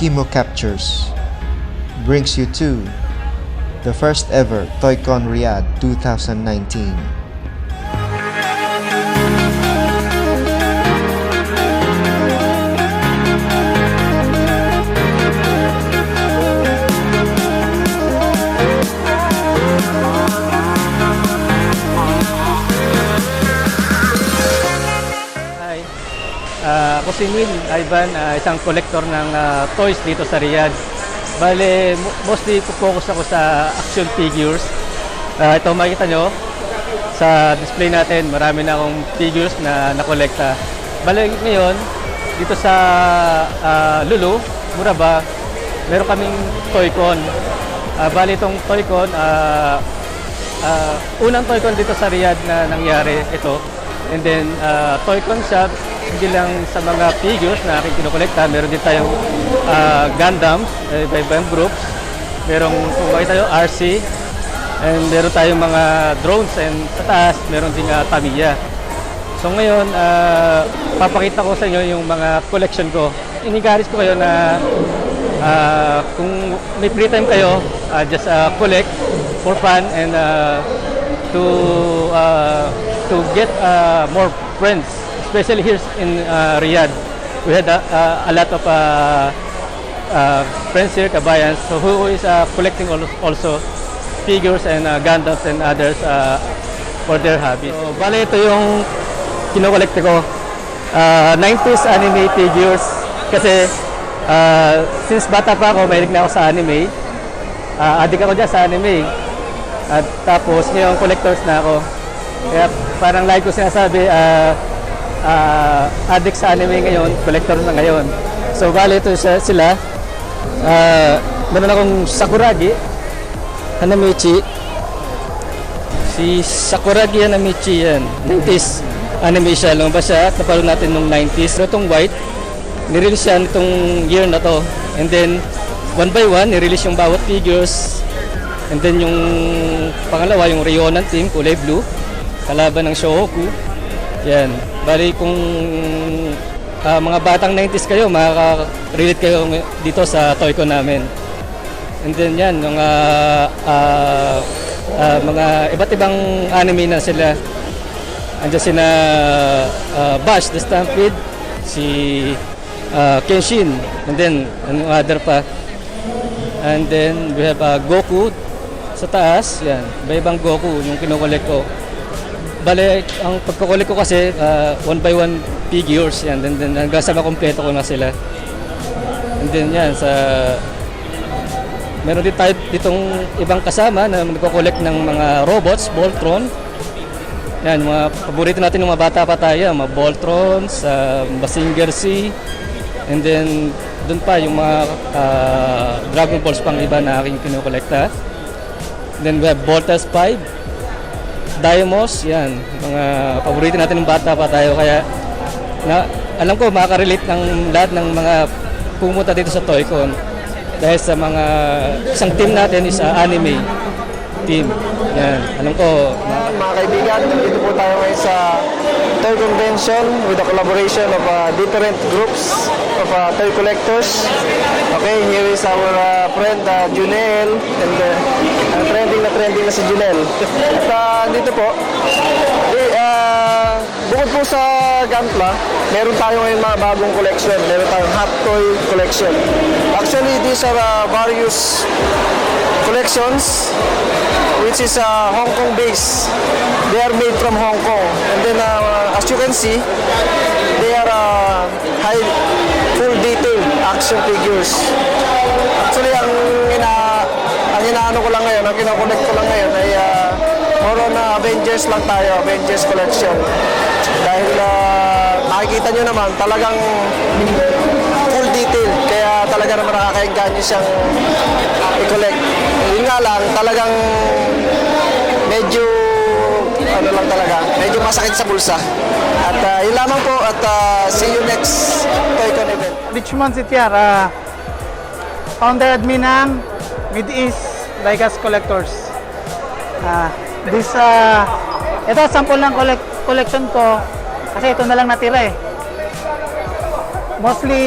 Himo Captures brings you to the first ever Toycon Riyadh 2019. Ako si Neil Ivan, isang collector ng toys dito sa Riyadh. Bale, mostly focus ako sa action figures. Ito makikita nyo sa display natin, marami na akong figures na nakolekta. Bale, ngayon, dito sa Lulu, Murabba, meron kaming Toycon. Bale, itong Toycon, unang Toycon dito sa Riyadh na nangyari ito. And then, Toycon shop, hindi lang sa mga figures na aking kinokolekta, meron din tayong Gundam, iba-ibang groups. Merong, kung makita nyo, RC. And meron tayong mga drones, and sa taas, meron din Tamiya. So ngayon, papakita ko sa inyo yung mga collection ko. Inigaris ko kayo na kung may free time kayo, just collect for fun and to get more friends. Especially here in Riyadh, we had a lot of friends here, kabayans, so who is collecting also figures and Gundams and others for their hobby. So, bale, ito yung kinokolekta ko, 90s anime figures, kasi since bata pa ako, mahilig na ako sa anime, addict ako dyan sa anime, at tapos ngayon collectors na ako, kaya parang like ko sinasabi, addict sa anime ngayon, collector na ngayon. So, bale ito sila. Meron akong Sakuragi Hanamichi. Si Sakuragi Hanamichi yan. 90s anime siya. Lumabas siya at napanood natin nung 90s. Pero itong white, nirelease siya nitong year na to. And then, one by one, nirelease yung bawat figures. And then yung pangalawa, yung Ryonan team, kulay blue. Kalaban ng Shohoku. Yan. Bali kung mga batang 90s kayo, makaka-relate kayo dito sa Toycon namin. And then yan, mga iba't ibang anime na sila. Andiyan sina Bash the Stampede, si Kenshin, and then other pa. And then we have Goku sa taas, yan. Iba-ibang Goku yung kinokolekt ko. Bale, ang pagkukulik ko kasi one by one figures yan, and then hanggang sa makompleto ko na sila. And then yan, meron din tayo ditong ibang kasama na nagkukulik ng mga robots, Voltron. Yan, mga paborito natin ng mga bata pa tayo, mga Voltrons, Mazinger Z, and then doon pa yung mga Dragon Balls pang iba na aking kinukolekta. Then we have Voltas 5, Daimos, yan, mga paborito natin ng bata pa tayo, kaya alam ko makaka-relate ng lahat ng mga pumunta dito sa Toycon dahil sa isang team natin is anime team. Yan, alam ko. Mga kaibigan, dito po tayo ngayon sa Toy Convention with the collaboration of different groups of toy collectors. Okay, here is our friend Junel, and trending na si Junel. At dito po, bukod po sa Gunpla, meron tayo ngayon mga bagong collection. Meron tayong Hot Toy collection. Actually, these are various collections which is Hong Kong based. They are made from Hong Kong. And then as you can see, they are high full detail action figures. Actually, ang inaano ko lang ngayon, ang kinokollect ko lang ngayon ay more on Avengers lang tayo, Avengers collection. Dahil nakikita nyo naman, talagang full detail. Kaya talaga naman nakakainganyo siyang i-collect. Yun nga lang, talagang medyo medyo masakit sa bulsa. At yun lamang po, at see you next Toycon event. Richmond Sitiar, founder admin ng Mid-East Diecast Collectors. Ito sample ng collection ko kasi ito na lang natira eh. Mostly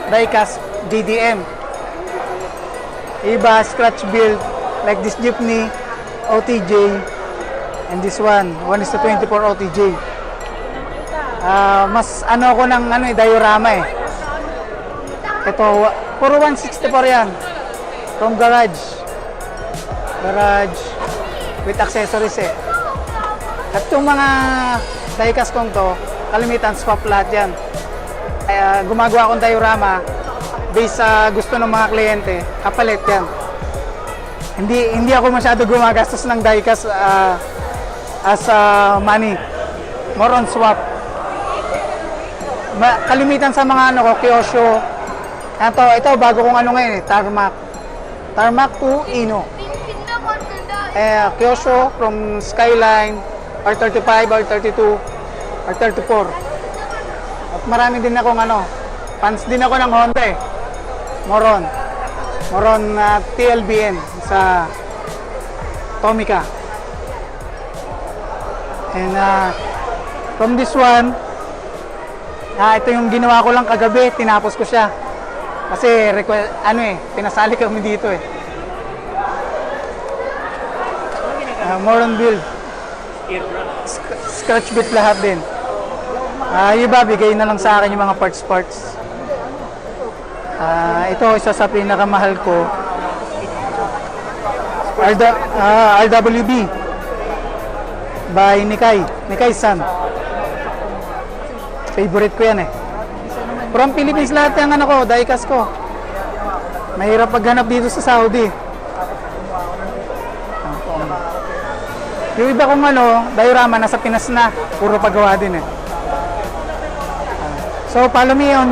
diecast GDM. Iba, scratch build, like this jeepney, OTJ, and this one 1:24 OTJ. Mas ano ko ng diorama eh. Ito, puro 164 yan. From garage. Garage with accessories eh. At yung mga diecast kong to, kalimitan swap lahat yan. Kaya gumagawa akong diorama based sa gusto ng mga kliyente, kapalit yan. Hindi ako masyado gumagastos ng diecast as money. More on swap. Kalimitan sa mga Kyosho. Ito bago kong ngayon eh, Tarmac. Tarmac 2 Ino. Kyosho from Skyline, R35, R32, R34. At marami din akong fans din ako ng Honda eh. Moron TLBN sa Tomica. And from this one, ito yung ginawa ko lang kagabi, tinapos ko siya. Kasi pinasali kami dito eh. Moron build. Scratch bit lahat din. Yung iba, bigay na lang sa akin yung mga parts. Ito, isa sa pinakamahal ko. RWB by Nikkei-san. Favorite ko yan eh. From Philippines lahat yung diecast ko. Mahirap paghanap dito sa Saudi. Yung iba kong diorama nasa Pinas na. Puro paggawa din eh. So follow me on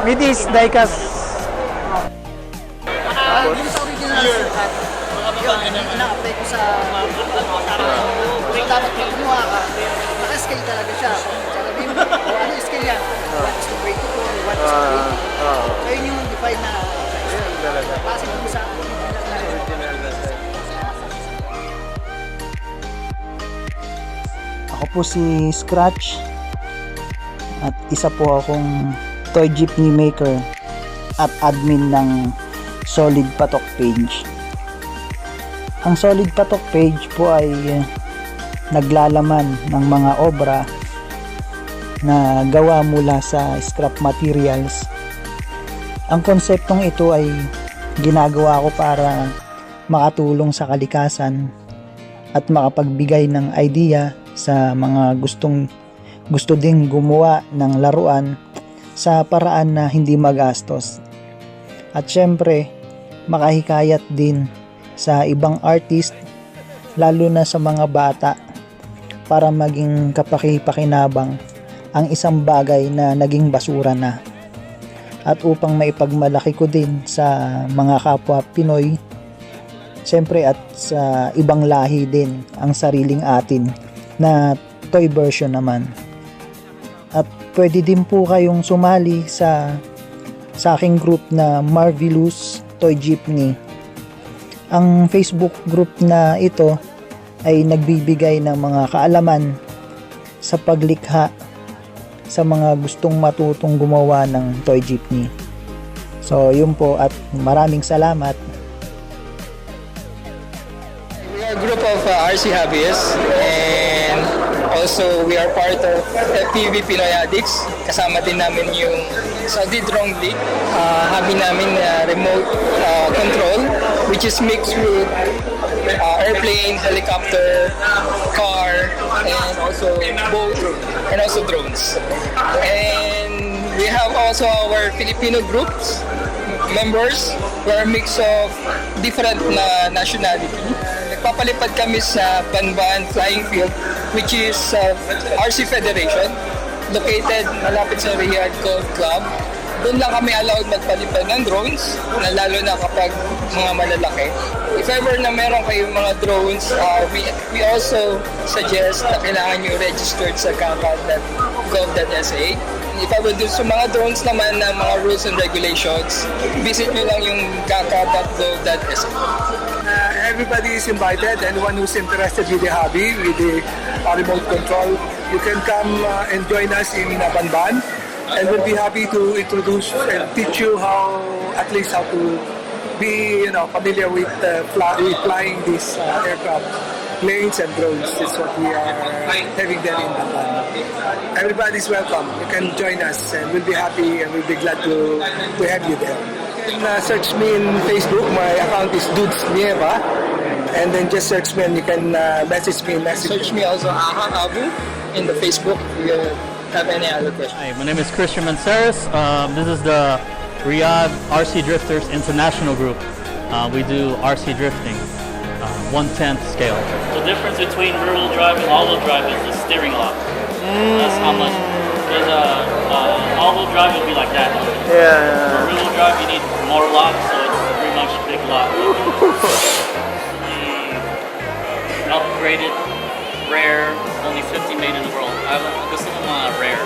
with this diecast. Yung sa original sukat, yun, ina-apply ko sa so dapat pag kumuha ka, naka-scale talaga siya. Sabihin mo, ano yung scale yan? 1 is to 22, 1 is to 80. So yun yung define na klase mo sa original na Ako po si Scratch at isa po akong toy jeepney maker at admin ng Solid Patok page. Ang Solid Patok page po ay naglalaman ng mga obra na gawa mula sa scrap materials. Ang konseptong ito ay ginagawa ko para makatulong sa kalikasan at makapagbigay ng idea sa mga gusto ding gumawa ng laruan sa paraan na hindi magastos. At syempre, makahikayat din sa ibang artist, lalo na sa mga bata, para maging kapaki-pakinabang ang isang bagay na naging basura na. At upang maipagmalaki ko din sa mga kapwa Pinoy, syempre at sa ibang lahi din ang sariling atin na toy version naman. At pwede din po kayong sumali sa aking group na Marvelous Toy Jeepney. Ang Facebook group na ito ay nagbibigay ng mga kaalaman sa paglikha sa mga gustong matutong gumawa ng toy jeepney. So yun po, at maraming salamat. We are a group of RC hobbyists, and also we are part of FPV Pinoy Addicts. Kasama din namin yung Saudi Drone League. Hobby namin remote control, which is mixed with airplane, helicopter, car, and also boat, and also drones. And we have also our Filipino groups members. We are a mix of different nationality. Nagpapalipad kami sa Banban Flying Field, which is RC Federation, located malapit sa Riyadh Golf Club. Doon lang kami allowed magpalipad ng drones, na lalo na kapag mga malalaki. If ever na meron kayong mga drones, we also suggest na kailangan nyo registered sa gov.sa. If ever dun sa mga drones naman na mga rules and regulations, visit nyo lang yung gov.sa. Everybody is invited. Anyone who's interested with the hobby, with the remote control, you can come and join us in Banban. and we'll be happy to introduce and teach you how, at least how to be, familiar with flying these aircraft, planes and drones. This is what we are having there in Banban. Everybody's welcome. You can join us, and we'll be happy and we'll be glad to have you there. You can search me in Facebook. My account is Dudes Nieva, and then just search me and you can message me. Search me also Aha Abu in the Facebook if you have any other questions. Hi, my name is Christian Manceris. This is the Riyadh RC Drifters International Group. We do RC drifting, 1/10 scale. The difference between rear-wheel drive and all-wheel drive is the steering lock. That's how much. Because all-wheel drive would be like that. For rear-wheel drive, you need more lock, so it's pretty much a big lock. The upgraded, rare, only 50 made in the world. This is rare.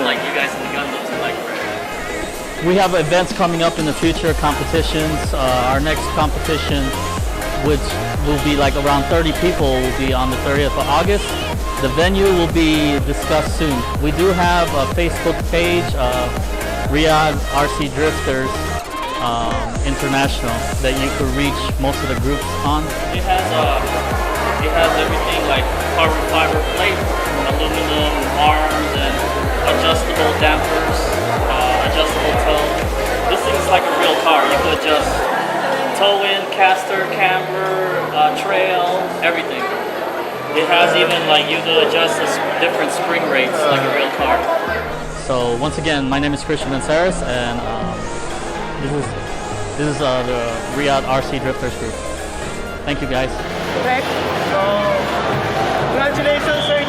Like you guys in the Gundams are like rare. We have events coming up in the future, competitions. Our next competition, which will be like around 30 people, will be on the 30th of August. The venue will be discussed soon. We do have a Facebook page, Riyadh RC Drifters International, that you could reach most of the groups on. It has everything like carbon fiber plate, aluminum arms, and adjustable dampers, adjustable toe. This thing's like a real car. You could adjust toe in, caster, camber, trail, everything. It has even like you could adjust the different spring rates like a real car. So once again, my name is Christian Manceris, and this is the Riyadh RC Drifters group. Thank you guys. Congratulations, sir.